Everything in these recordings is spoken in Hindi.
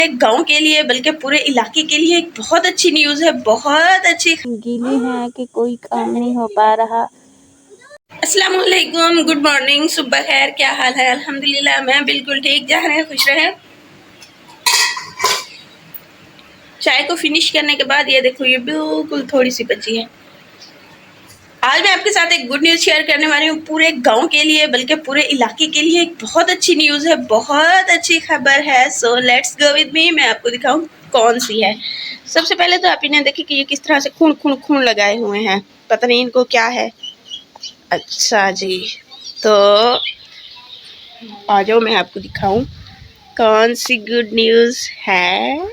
एक गांव के लिए बल्कि पूरे इलाके के लिए एक बहुत अच्छी न्यूज़ है, बहुत अच्छी। गीले हैं कि कोई काम नहीं हो पा रहा। अस्सलाम वालेकुम, गुड मॉर्निंग, सुबह खैर, क्या हाल है? अल्हम्दुलिल्लाह मैं बिल्कुल ठीक। जहाँ रहे खुश रहे। चाय को फिनिश करने के बाद ये देखो, ये बिल्कुल थोड़ी सी बची है। आज मैं आपके साथ एक गुड न्यूज़ शेयर करने वाली हूँ, पूरे गांव के लिए बल्कि पूरे इलाके के लिए एक बहुत अच्छी न्यूज़ है, बहुत अच्छी खबर है। So let's go with me, मैं आपको दिखाऊं कौन सी है। सबसे पहले तो आप इन्हें देखिए कि ये किस तरह से खून खून खून लगाए हुए हैं, पता नहीं इनको क्या है। अच्छा जी, तो आ जाओ मैं आपको दिखाऊं कौन सी गुड न्यूज़ है।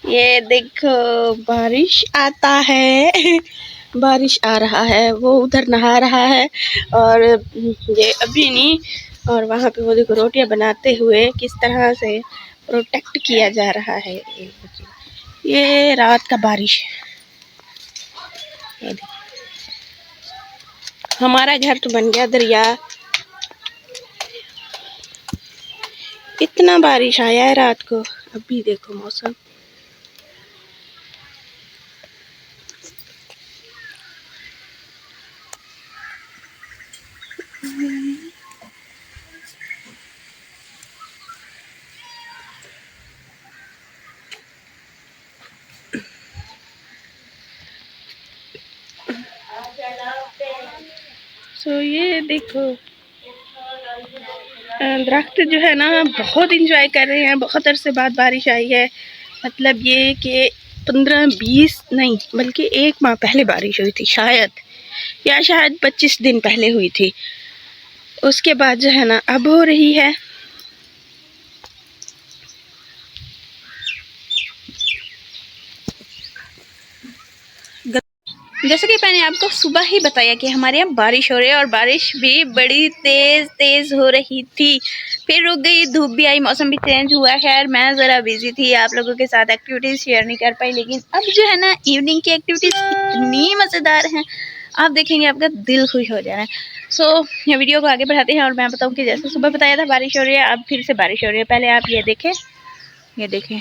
ये देखो, बारिश आता है बारिश आ रहा है। वो उधर नहा रहा है और ये अभी नहीं। और वहाँ पे वो देखो रोटियां बनाते हुए किस तरह से प्रोटेक्ट किया जा रहा है। ये रात का बारिश है। ये देखो, हमारा घर तो बन गया दरिया। इतना बारिश आया है रात को। अभी देखो मौसम, तो ये देखो दरख्त जो है ना बहुत इंजॉय कर रहे हैं। बहुत अरसे बाद बारिश आई है। मतलब ये कि 15-20 नहीं बल्कि 1 माह पहले बारिश हुई थी शायद, या शायद 25 दिन पहले हुई थी। उसके बाद जो है ना अब हो रही है। जैसे कि मैंने आपको सुबह ही बताया कि हमारे यहाँ बारिश हो रही है और बारिश भी बड़ी तेज तेज हो रही थी। फिर रुक गई, धूप भी आई, मौसम भी चेंज हुआ। खैर मैं ज़रा बिजी थी, आप लोगों के साथ एक्टिविटीज़ शेयर नहीं कर पाई। लेकिन अब जो है ना इवनिंग की एक्टिविटीज़ इतनी मज़ेदार हैं, आप देखेंगे आपका दिल खुश हो जाना है। सो ये वीडियो को आगे बढ़ाते हैं और मैं बताऊँ कि जैसे सुबह बताया था बारिश हो रही है, अब फिर से बारिश हो रही है। पहले आप ये देखें, ये देखें।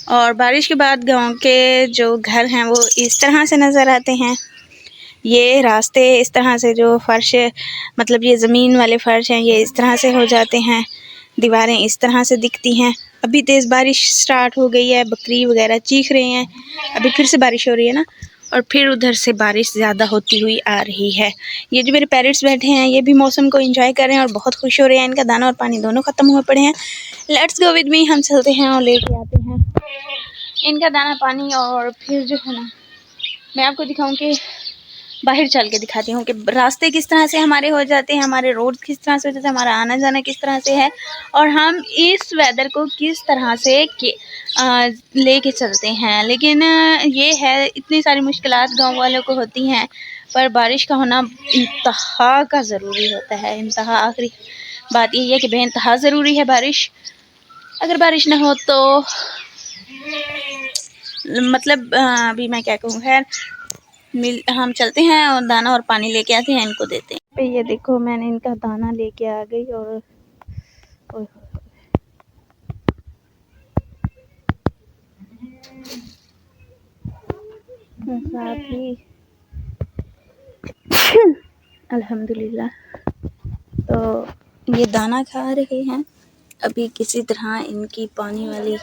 और बारिश के बाद गांव के जो घर हैं वो इस तरह से नज़र आते हैं। ये रास्ते इस तरह से, जो फर्श मतलब ये ज़मीन वाले फर्श हैं, ये इस तरह से हो जाते हैं। दीवारें इस तरह से दिखती हैं। अभी तेज़ बारिश स्टार्ट हो गई है, बकरी वगैरह चीख रहे हैं। अभी फिर से बारिश हो रही है ना, और फिर उधर से बारिश ज़्यादा होती हुई आ रही है। ये जो मेरे पेरेंट्स बैठे हैं ये भी मौसम को एंजॉय कर रहे हैं और बहुत खुश हो रहे हैं। इनका दाना और पानी दोनों ख़त्म हुए पड़े हैं। लेट्स गो विद मी, हम चलते हैं और लेके आते हैं इनका दाना पानी। और फिर जो है ना मैं आपको दिखाऊं कि बाहर चल के दिखाती हूँ कि रास्ते किस तरह से हमारे हो जाते हैं, हमारे रोड किस तरह से हो जाते हैं, हमारा आना जाना किस तरह से है, और हम इस वेदर को किस तरह से लेके चलते हैं। लेकिन ये है, इतनी सारी मुश्किलात गांव वालों को होती हैं, पर बारिश का होना इंतहा का ज़रूरी होता है। इंतहा, आखिरी बात यही है कि बेइंतहा ज़रूरी है बारिश। अगर बारिश ना हो तो मतलब अभी मैं क्या कहूँ, खैर हम चलते हैं और दाना और पानी लेके आते हैं, इनको देते हैं। ये देखो मैंने इनका दाना लेके आ गई और साथ ही अल्हम्दुलिल्लाह तो ये दाना खा रहे हैं। अभी किसी तरह इनकी पानी वाली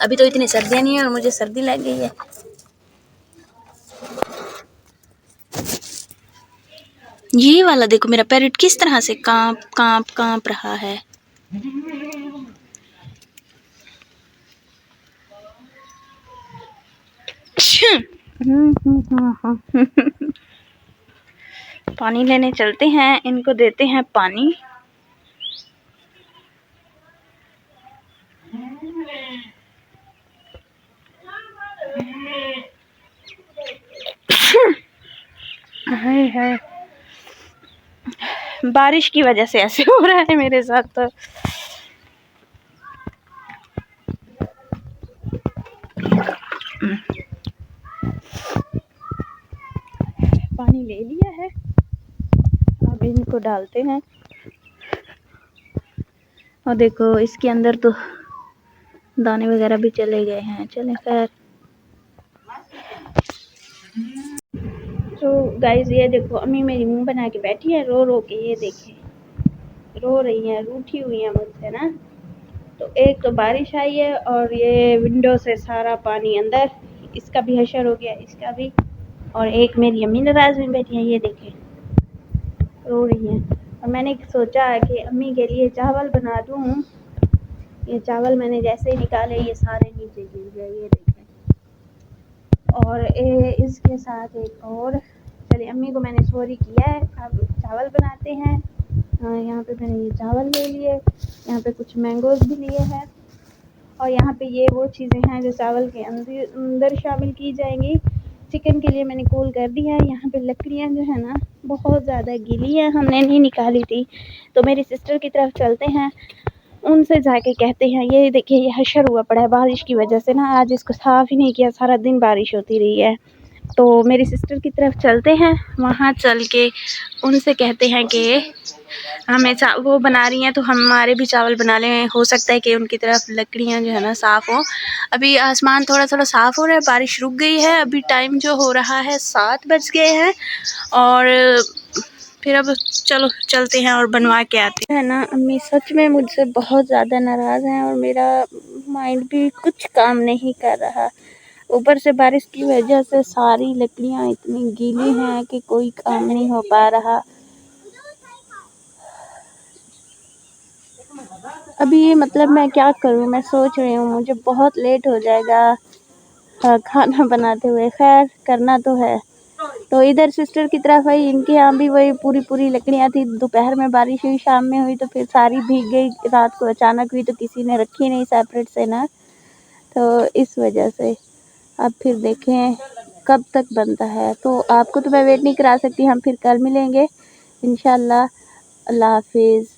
अभी तो इतनी सर्दियाँ नहीं है और मुझे सर्दी लग गई है। ये वाला देखो मेरा पैरेट किस तरह से कांप कांप कांप रहा है। पानी लेने चलते हैं, इनको देते हैं पानी। है बारिश की वजह से ऐसे हो रहा है मेरे साथ। तो पानी ले लिया है, अब इनको डालते हैं। और देखो इसके अंदर तो दाने वगैरह भी चले गए हैं। चलें खैर। तो गाइस ये देखो अम्मी मेरी मुंह बना के बैठी है रो रो के, ये देखें रो रही हैं, रूठी हुई हैं मुझसे ना। तो एक तो बारिश आई है और ये विंडो से सारा पानी अंदर, इसका भी हशर हो गया, इसका भी। और एक मेरी अम्मी नाराज में बैठी है, ये देखें रो रही हैं। और मैंने सोचा कि अम्मी के लिए चावल बना दूँ। ये चावल मैंने जैसे ही निकाले ये सारे नीचे गिर गए, ये देखें। और इसके साथ एक और, चलिए अम्मी को मैंने सॉरी किया है। अब चावल बनाते हैं। यहाँ पे मैंने ये चावल ले लिए, यहाँ पे कुछ मैंगोज भी लिए हैं, और यहाँ पे ये वो चीज़ें हैं जो चावल के अंदर शामिल की जाएंगी। चिकन के लिए मैंने कोल कर दिया है। यहाँ पे लकड़ियाँ जो है ना बहुत ज़्यादा गीली हैं, हमने नहीं निकाली थी। तो मेरी सिस्टर की तरफ चलते हैं, उनसे जाके कहते हैं। ये देखिए ये हशर हुआ पड़ा है बारिश की वजह से ना, आज इसको साफ़ ही नहीं किया, सारा दिन बारिश होती रही है। तो मेरी सिस्टर की तरफ चलते हैं, वहाँ चल के उनसे कहते हैं कि हमें वो बना रही हैं तो हमारे भी चावल बना लें। हो सकता है कि उनकी तरफ लकड़ियाँ जो है ना साफ़ हो। अभी आसमान थोड़ा थोड़ा साफ़ हो रहा है, बारिश रुक गई है। अभी टाइम जो हो रहा है 7 बज गए हैं, और फिर अब चलो चलते हैं और बनवा के आते हैं ना। अम्मी सच में मुझसे बहुत ज़्यादा नाराज़ हैं और मेरा माइंड भी कुछ काम नहीं कर रहा। ऊपर से बारिश की वजह से सारी लकड़ियाँ इतनी गीली हैं कि कोई काम नहीं हो पा रहा। अभी ये मतलब मैं क्या करूँ, मैं सोच रही हूँ मुझे बहुत लेट हो जाएगा खाना बनाते हुए। खैर करना तो है। तो इधर सिस्टर की तरफ आई, इनके यहाँ भी वही पूरी लकड़ियाँ थी। दोपहर में बारिश हुई, शाम में हुई, तो फिर सारी भीग गई। रात को अचानक हुई तो किसी ने रखी नहीं सेपरेट से ना, तो इस वजह से। अब फिर देखें कब तक बनता है। तो आपको तो मैं वेट नहीं करा सकती, हम फिर कल मिलेंगे इंशाल्लाह। अल्लाह हाफिज़।